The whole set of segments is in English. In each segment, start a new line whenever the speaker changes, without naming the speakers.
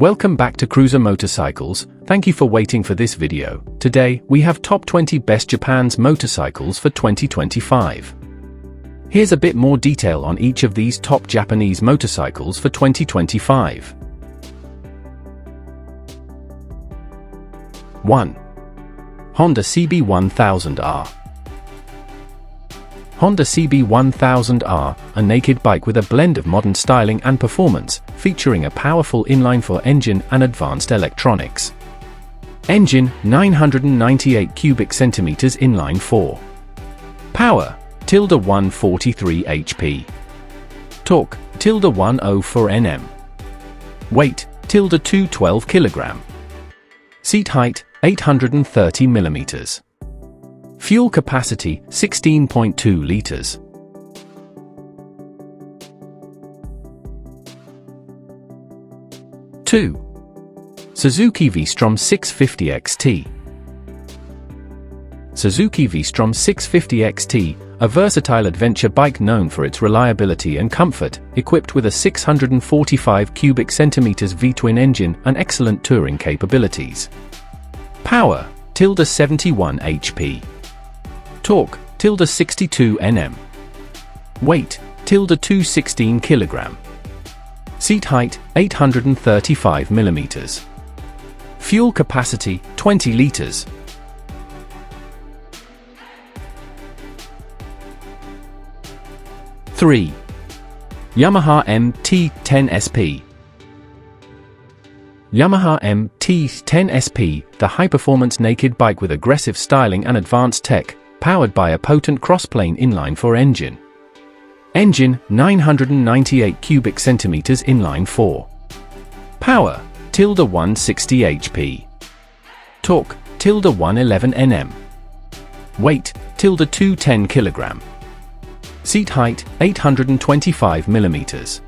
Welcome back to Cruiser Motorcycles. Thank you for waiting for this video. Today, we have top 20 best Japan's motorcycles for 2025. Here's a bit more detail on each of these top Japanese motorcycles for 2025. 1. Honda CB1000R. Honda CB1000R, a naked bike with a blend of modern styling and performance, featuring a powerful inline-4 engine and advanced electronics. Engine, 998 cubic centimeters inline-4. Power, ~143 HP. Torque, ~104 Nm. Weight, ~212 kg. Seat height, 830 mm. Fuel capacity, 16.2 liters. Two. Suzuki V-Strom 650 XT. Suzuki V-Strom 650 XT, a versatile adventure bike known for its reliability and comfort, equipped with a 645 cubic centimeters V-twin engine and excellent touring capabilities. Power, ~71 HP. Torque, ~62 Nm. Weight, ~216 kg. Seat height, 835 mm. Fuel capacity, 20 liters. Three. Yamaha MT-10 SP. Yamaha MT-10 SP, the high-performance naked bike with aggressive styling and advanced tech, powered by a potent cross-plane inline-4 engine. Engine, 998 cubic centimeters inline-4. Power, ~160 HP. Torque, ~111 Nm. Weight, ~210 kg. Seat height, 825 mm.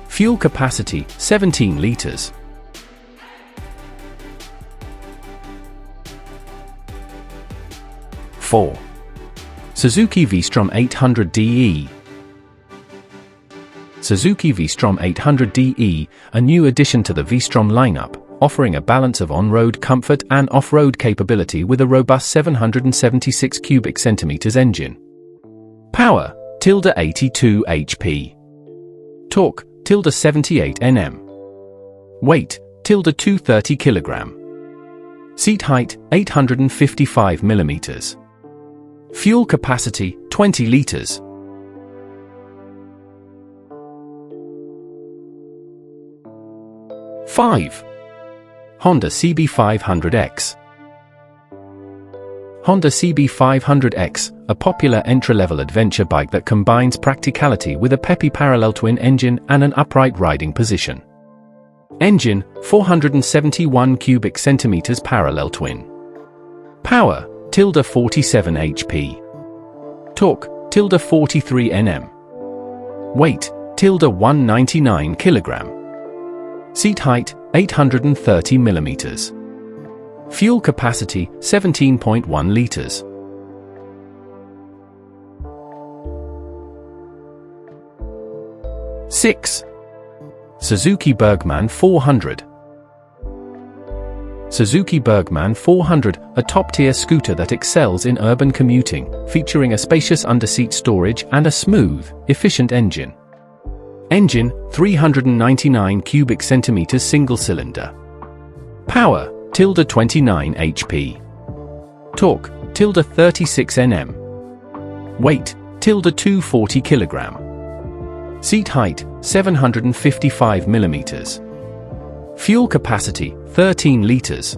Fuel capacity, 17 liters. 4. Suzuki V-Strom 800DE. Suzuki V-Strom 800DE, a new addition to the V-Strom lineup, offering a balance of on-road comfort and off-road capability with a robust 776 cubic centimeters engine. Power, ~82 HP. Torque, ~78 Nm. Weight, ~230 kg. Seat height, 855 mm. Fuel capacity, 20 liters. 5. Honda CB500X. Honda CB500X, a popular entry-level adventure bike that combines practicality with a peppy parallel twin engine and an upright riding position. Engine, 471 cubic centimeters parallel twin. Power, ~47 HP. Torque, ~43 Nm. Weight, ~199 kg. Seat height, 830 mm. Fuel capacity, 17.1 liters. 6. Suzuki Burgman 400. Suzuki Burgman 400, a top-tier scooter that excels in urban commuting, featuring a spacious underseat storage and a smooth, efficient engine. Engine, 399 cubic centimeters single-cylinder. Power, ~29 HP. Torque, ~36 Nm. Weight, ~240 kg. Seat height, 755 mm. Fuel capacity, 13 liters.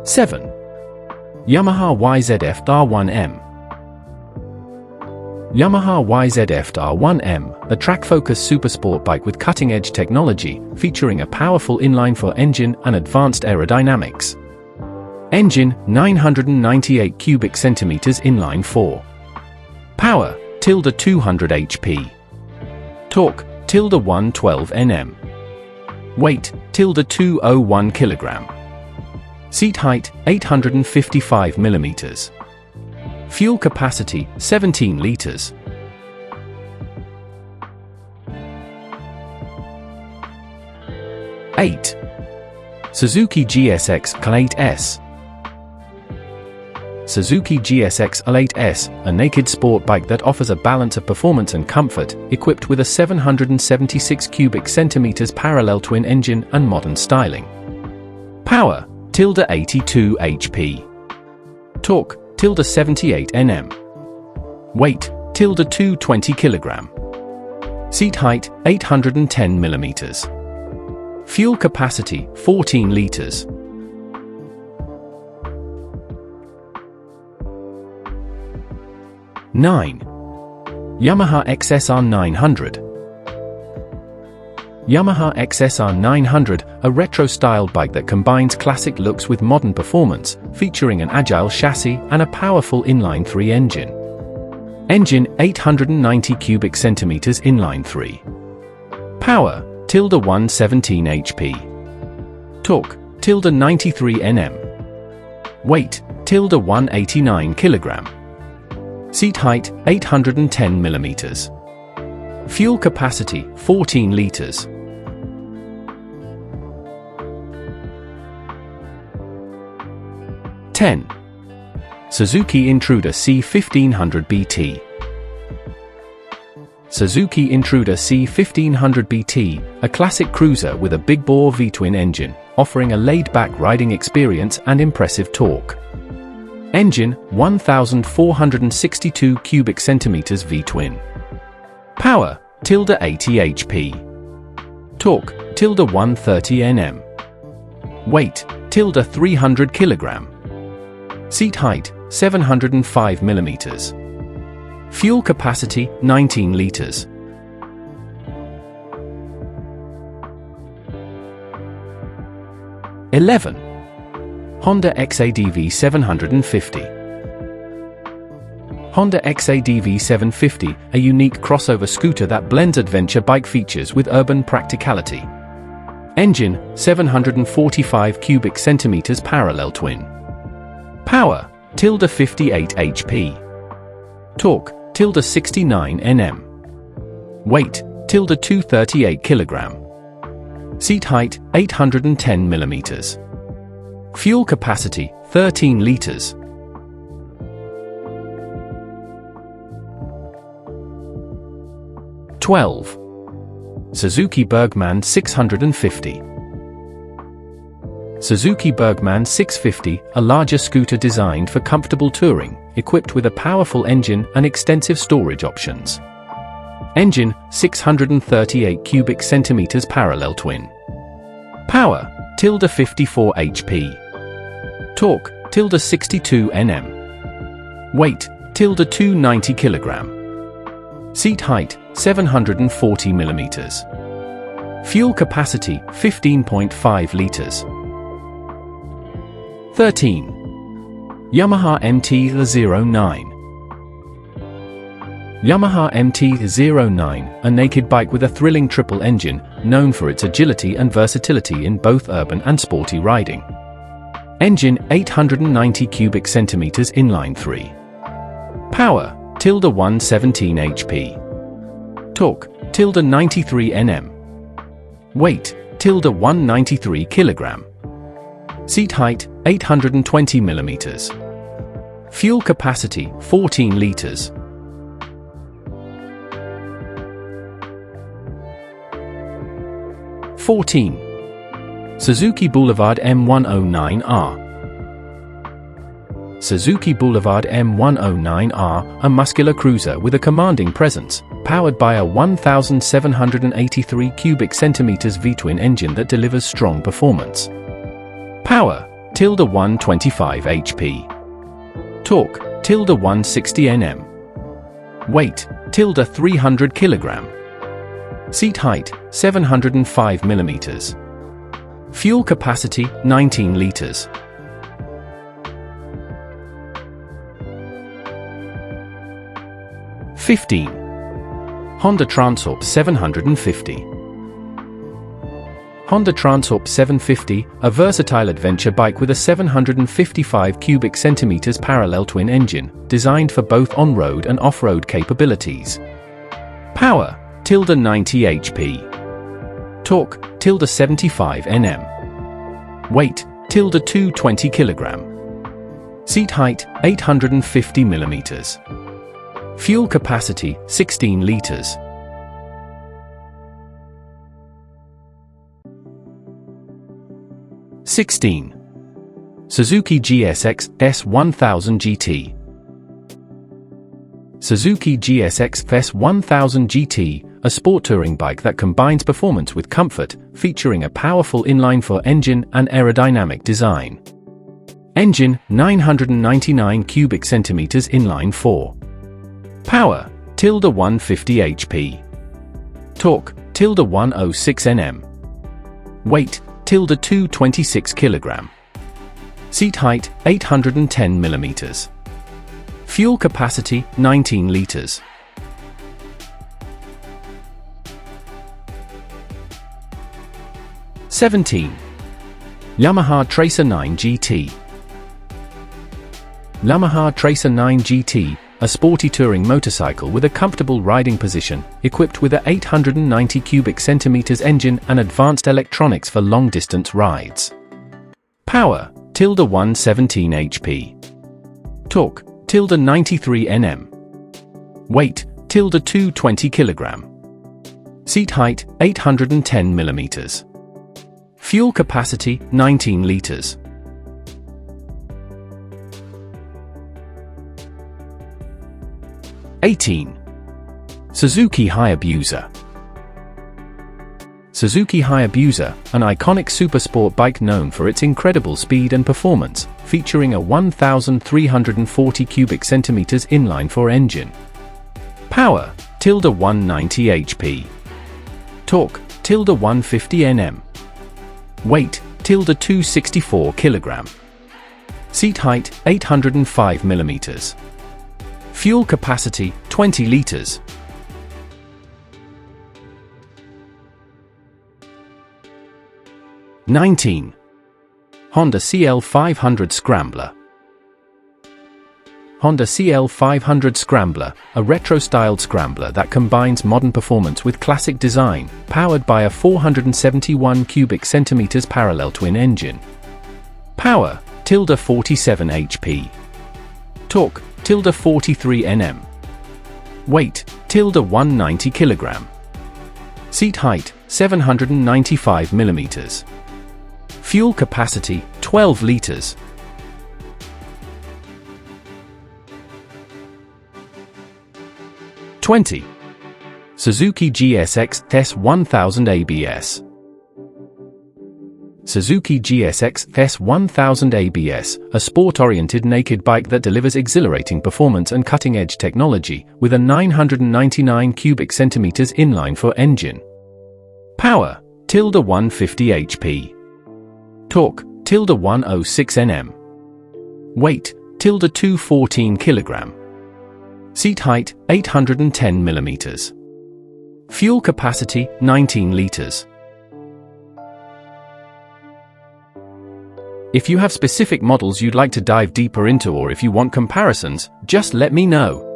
7. Yamaha YZF-R1M. Yamaha YZF-R1M, a track-focused supersport bike with cutting-edge technology, featuring a powerful inline-4 engine and advanced aerodynamics. Engine, 998 cubic centimeters inline-4. Power, ~200 HP. Torque, ~112 Nm. Weight, ~201 kg. Seat height, 855 mm. Fuel capacity, 17 liters. 8. Suzuki GSX-8S. Suzuki GSX-8S, a naked sport bike that offers a balance of performance and comfort, equipped with a 776 cubic centimeters parallel twin engine and modern styling. Power, 82 HP. Torque, 78 Nm. Weight, 220 kg. Seat height, 810 mm. Fuel capacity, 14 liters. Nine. Yamaha XSR900. Yamaha XSR900, a retro-styled bike that combines classic looks with modern performance, featuring an agile chassis and a powerful inline-3 engine. Engine, 890 cubic centimeters inline-3. Power, 117 HP. Torque, 93 Nm. Weight, 189 kg. Seat height, 810 mm. Fuel capacity, 14 liters. Ten. Suzuki Intruder C1500BT. Suzuki Intruder C1500BT, a classic cruiser with a big-bore V-twin engine, offering a laid-back riding experience and impressive torque. Engine, 1,462 cubic centimeters V-twin. Power, 80 HP. Torque, 130 Nm. Weight, 300 kg. Seat height, 705 mm. Fuel capacity, 19 liters. Eleven. Honda X-ADV 750. Honda X-ADV 750, a unique crossover scooter that blends adventure bike features with urban practicality. Engine, 745 cubic centimeters parallel twin. Power, 58 HP. Torque, 69 Nm. Weight, 238 kg. Seat height, 810 mm. Fuel capacity, 13 liters. Twelve. Suzuki Burgman 650. Suzuki Burgman 650, a larger scooter designed for comfortable touring, equipped with a powerful engine and extensive storage options. Engine, 638 cubic centimeters parallel twin. Power, 54 HP. Torque, 62 Nm. Weight, 290 kg. Seat height, 740 mm. Fuel capacity, 15.5 liters. 13. Yamaha MT-09. Yamaha MT-09, a naked bike with a thrilling triple engine, known for its agility and versatility in both urban and sporty riding. Engine, 890 cubic centimeters inline-3. Power, 117 HP. Torque, 93 Nm. Weight, 193 kg. Seat height, 820 mm. Fuel capacity, 14 liters. (14) Suzuki Boulevard M109R. Suzuki Boulevard M109R, a muscular cruiser with a commanding presence, powered by a 1,783 cubic centimeters V-twin engine that delivers strong performance. Power, 125 HP. Torque, 160 Nm. Weight, 300 kg. Seat height, 705 mm. Fuel capacity, 19 liters. (15) Honda Transalp 750. Honda Transalp 750, a versatile adventure bike with a 755 cubic centimeters parallel twin engine, designed for both on-road and off-road capabilities. Power, 90 HP. Torque, ~75 Nm. Weight, ~220 kg. Seat height, 850 mm. Fuel capacity, 16 liters. (16) Suzuki GSX-S1000 GT. Suzuki GSX-S1000 GT, a sport touring bike that combines performance with comfort, featuring a powerful inline-4 engine and aerodynamic design. Engine, 999 cubic centimeters inline-4. Power, ~150 HP. Torque, ~106 Nm. Weight, ~226 kg. Seat height, 810 mm. Fuel capacity, 19 liters. (17) Yamaha Tracer 9 GT. Yamaha Tracer 9 GT, a sporty touring motorcycle with a comfortable riding position, equipped with a 890 cubic centimeters engine and advanced electronics for long-distance rides. Power, ~117 HP. Torque, ~93 Nm. Weight, ~220 kg. Seat height, 810 mm. Fuel capacity, 19 liters. (18) Suzuki Hayabusa. Suzuki Hayabusa, an iconic supersport bike known for its incredible speed and performance, featuring a 1,340 cubic centimeters inline-4 engine. Power, ~190 HP. Torque, ~150 Nm. Weight, ~264 kg. Seat height, 805 mm. Fuel capacity, 20 liters. (19) Honda CL500 Scrambler. Honda CL500 Scrambler, a retro-styled scrambler that combines modern performance with classic design, powered by a 471 cubic centimeters parallel twin engine. Power, ~47 HP. Torque, ~43 Nm. Weight, ~190 kg. Seat height, 795 mm. Fuel capacity, 12 liters. (20) Suzuki GSX-S1000 ABS. Suzuki GSX-S1000 ABS, a sport-oriented naked bike that delivers exhilarating performance and cutting-edge technology, with a 999 cubic centimeters inline-4 engine. Power, ~150 HP. Torque, ~106 Nm. Weight, ~214 kg. Seat height, 810 mm. Fuel capacity, 19 liters. If you have specific models you'd like to dive deeper into, or if you want comparisons, just let me know.